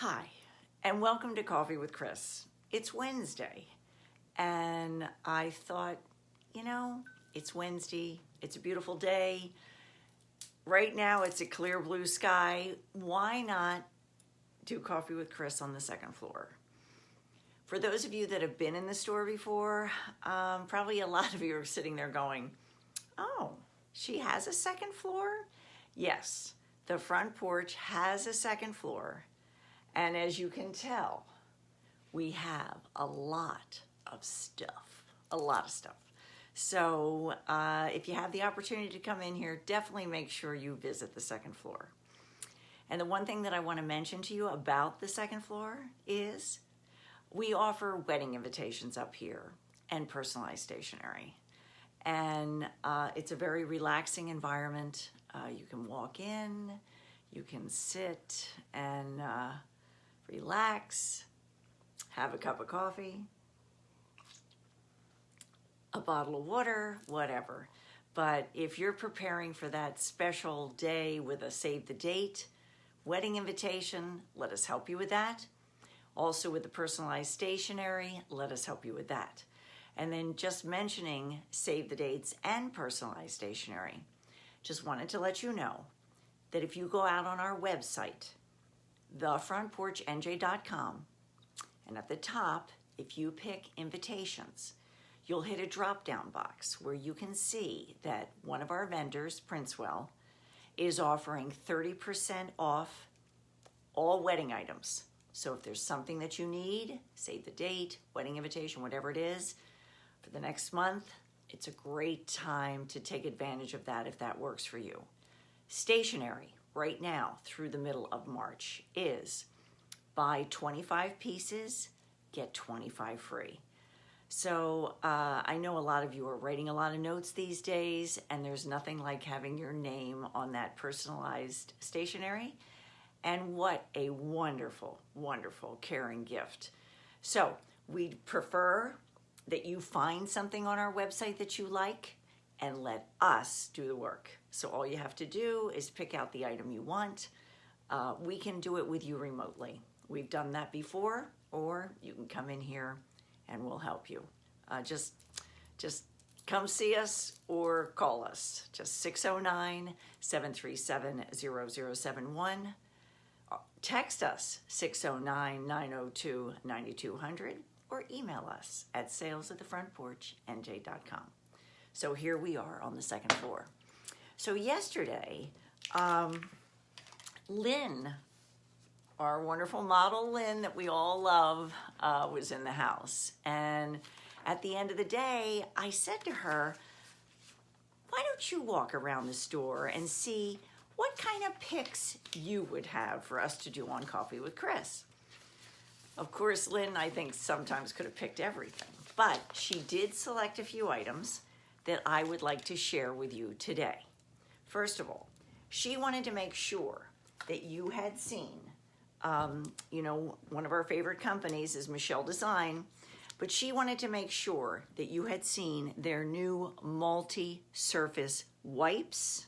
Hi, and welcome to Coffee with Chris. It's Wednesday, and I thought, it's Wednesday, it's a beautiful day. Right now, it's a clear blue sky. Why not do Coffee with Chris on the second floor? For those of you that have been in the store before, probably a lot of you are sitting there going, oh, she has a second floor? Yes, the front porch has a second floor. And as you can tell, we have a lot of stuff. So if you have the opportunity to come in here, definitely make sure you visit the second floor. And the one thing that I want to mention to you about the second floor is we offer wedding invitations up here and personalized stationery. And it's a very relaxing environment. You can walk in, you can sit and relax, have a cup of coffee, a bottle of water, whatever. But if you're preparing for that special day with a save the date wedding invitation, let us help you with that. Also with the personalized stationery, let us help you with that. And then just mentioning save the dates and personalized stationery, just wanted to let you know that if you go out on our website, thefrontporchnj.com, and at the top, if you pick invitations, you'll hit a drop-down box where you can see that one of our vendors, Princewell, is offering 30% off all wedding items. So if there's something that you need, save the date, wedding invitation, whatever it is, for the next month, it's a great time to take advantage of that if that works for you. Stationery right now through the middle of March is buy 25 pieces, get 25 free. So I know a lot of you are writing a lot of notes these days, and there's nothing like having your name on that personalized stationery. And what a wonderful, wonderful, caring gift. So we'd prefer that you find something on our website that you like and let us do the work. So all you have to do is pick out the item you want. We can do it with you remotely. We've done that before, or you can come in here and we'll help you. Just come see us or call us. Just 609-737-0071. Text us 609-902-9200 or email us at sales@thefrontporchnj.com. So here we are on the second floor. So yesterday, Lynn, our wonderful model Lynn that we all love, was in the house. And at the end of the day, I said to her, why don't you walk around the store and see what kind of picks you would have for us to do on Coffee with Chris? Of course, Lynn, I think sometimes could have picked everything, but she did select a few items that I would like to share with you today. First of all, she wanted to make sure that you had seen, one of our favorite companies is Michel Design, but she wanted to make sure that you had seen their new multi-surface wipes.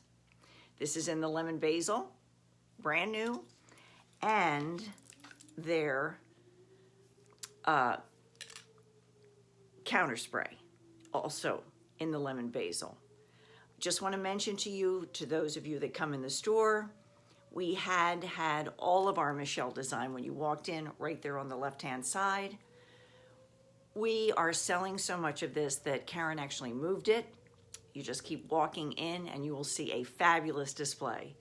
This is in the lemon basil, brand new, and their counter spray, also in the lemon basil. Just want to mention to you, to those of you that come in the store, we had all of our Michel Design when you walked in right there on the left-hand side. We are selling so much of this that Karen actually moved it. You just keep walking in and you will see a fabulous display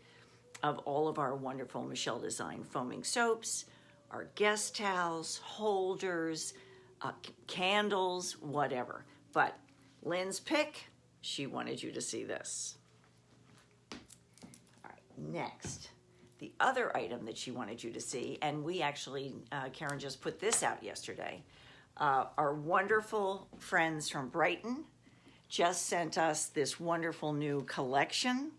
of all of our wonderful Michel Design foaming soaps, our guest towels, holders, candles, whatever. But Lynns Pick, she wanted you to see this. All right, next, the other item that she wanted you to see, and we actually, Karen just put this out yesterday. Our wonderful friends from Brighton just sent us this wonderful new collection.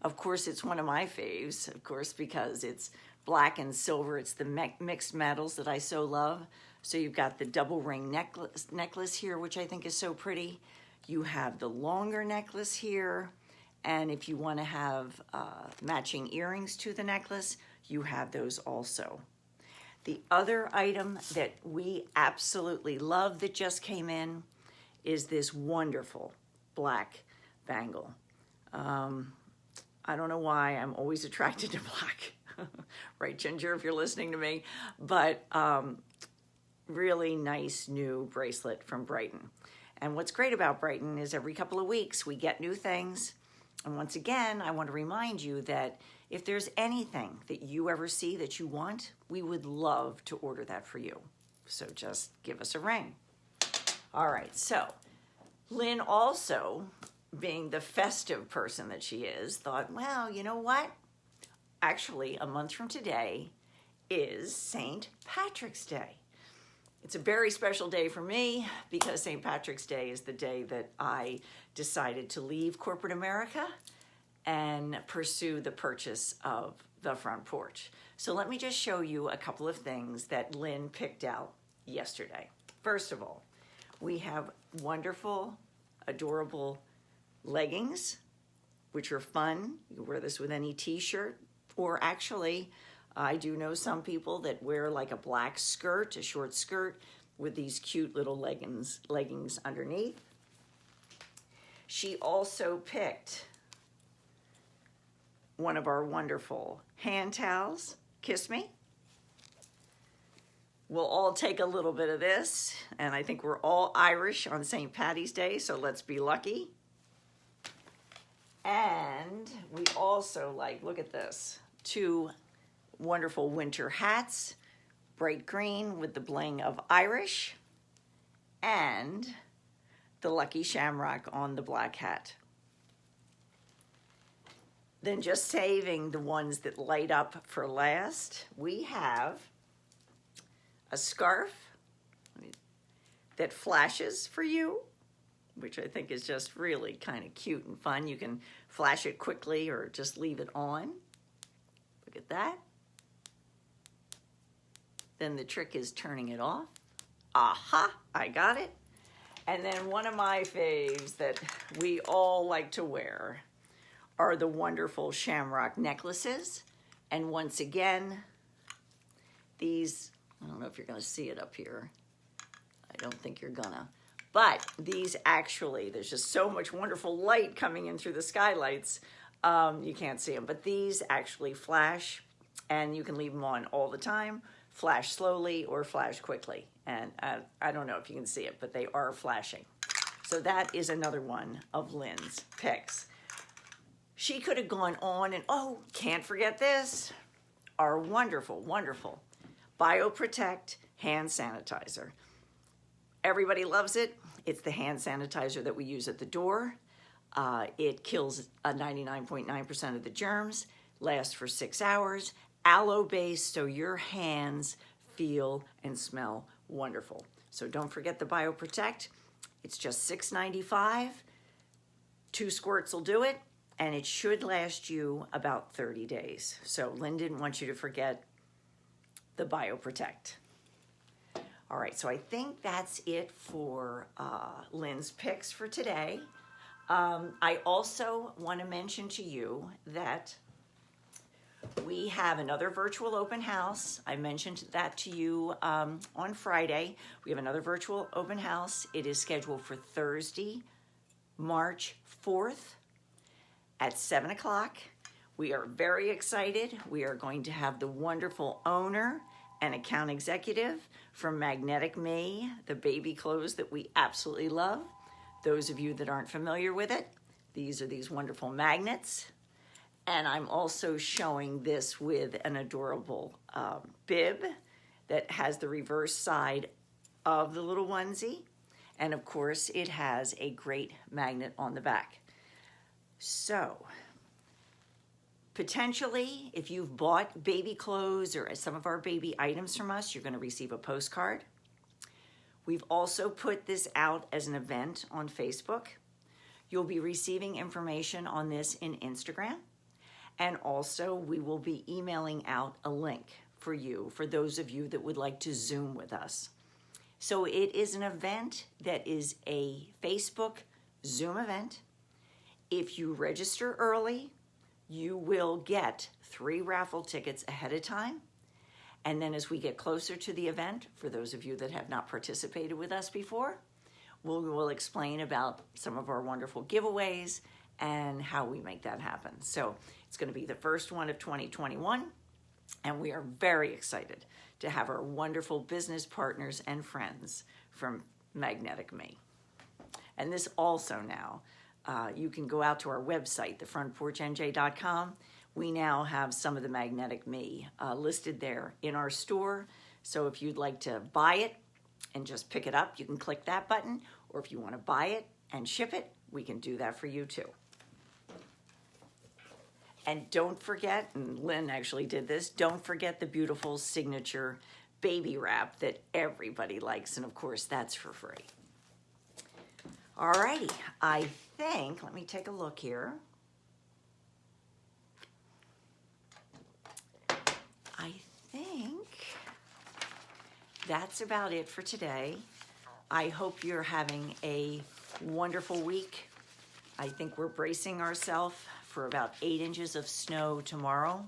Of course, it's one of my faves, of course, because it's black and silver. It's the mixed metals that I so love. So you've got the double ring necklace here, which I think is so pretty. You have the longer necklace here. And if you want to have matching earrings to the necklace, you have those also. The other item that we absolutely love that just came in is this wonderful black bangle. I don't know why I'm always attracted to black. Right, Ginger, if you're listening to me. But really nice new bracelet from Brighton. And what's great about Brighton is every couple of weeks we get new things. And once again, I want to remind you that if there's anything that you ever see that you want, we would love to order that for you. So just give us a ring. All right, so Lynn also, being the festive person that she is, thought, well, you know what? Actually, a month from today is St. Patrick's Day. It's a very special day for me because St. Patrick's Day is the day that I decided to leave corporate America and pursue the purchase of the front porch. So let me just show you a couple of things that Lynn picked out yesterday. First of all, we have wonderful, adorable leggings, which are fun. You can wear this with any t-shirt, or actually, I do know some people that wear like a black skirt, a short skirt, with these cute little leggings underneath. She also picked one of our wonderful hand towels, Kiss Me. We'll all take a little bit of this, and I think we're all Irish on St. Paddy's Day, so let's be lucky. And we also look at this, 2 wonderful winter hats, bright green with the bling of Irish, and the lucky shamrock on the black hat. Then just saving the ones that light up for last, we have a scarf that flashes for you, which I think is just really kind of cute and fun. You can flash it quickly or just leave it on. Look at that. Then the trick is turning it off. Aha, I got it. And then one of my faves that we all like to wear are the wonderful shamrock necklaces. And once again, these, I don't know if you're gonna see it up here. I don't think you're gonna. But these actually, there's just so much wonderful light coming in through the skylights, you can't see them. But these actually flash, and you can leave them on all the time, flash slowly or flash quickly. And I don't know if you can see it, but they are flashing. So that is another one of Lynn's picks. She could have gone on and, oh, can't forget this, our wonderful, wonderful BioProtect hand sanitizer. Everybody loves it. It's the hand sanitizer that we use at the door. It kills 99.9% of the germs, lasts for 6 hours, aloe-based, so your hands feel and smell wonderful. So don't forget the BioProtect. It's just $6.95. 2 squirts will do it, and it should last you about 30 days. So Lynn didn't want you to forget the BioProtect. All right, so I think that's it for Lynn's picks for today. I also want to mention to you that we have another virtual open house. I mentioned that to you on Friday. We have another virtual open house. It is scheduled for Thursday, March 4th at 7 o'clock. We are very excited. We are going to have the wonderful owner and account executive from Magnetic Me, the baby clothes that we absolutely love. Those of you that aren't familiar with it, these are these wonderful magnets. And I'm also showing this with an adorable bib that has the reverse side of the little onesie. And of course, it has a great magnet on the back. So, potentially, if you've bought baby clothes or some of our baby items from us, you're going to receive a postcard. We've also put this out as an event on Facebook. You'll be receiving information on this in Instagram. And also, we will be emailing out a link for you, for those of you that would like to Zoom with us. So it is an event that is a Facebook Zoom event. If you register early, you will get 3 raffle tickets ahead of time. And then as we get closer to the event, for those of you that have not participated with us before, we'll explain about some of our wonderful giveaways and how we make that happen. So it's going to be the first one of 2021, and we are very excited to have our wonderful business partners and friends from Magnetic Me. And this also now, you can go out to our website, thefrontporchnj.com. We now have some of the Magnetic Me listed there in our store. So if you'd like to buy it and just pick it up, you can click that button. Or if you want to buy it and ship it, we can do that for you too. And don't forget, and Lynn actually did this, don't forget the beautiful signature baby wrap that everybody likes. And of course, that's for free. All righty, I think, let me take a look here. I think that's about it for today. I hope you're having a wonderful week. I think we're bracing ourselves for about 8 inches of snow tomorrow.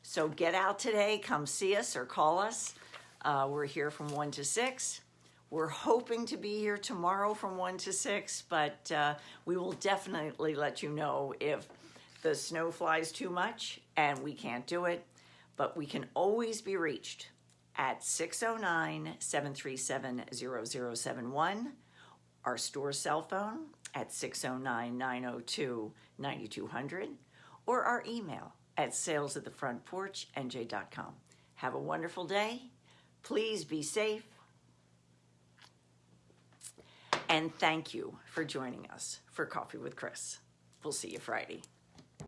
So get out today, come see us or call us. We're here from 1 to 6. We're hoping to be here tomorrow from 1 to 6, but we will definitely let you know if the snow flies too much and we can't do it. But we can always be reached at 609-737-0071, our store cell phone at 609-902-9200, or our email at sales@thefrontporchnj.com. Have a wonderful day. Please be safe. And thank you for joining us for Coffee with Chris. We'll see you Friday.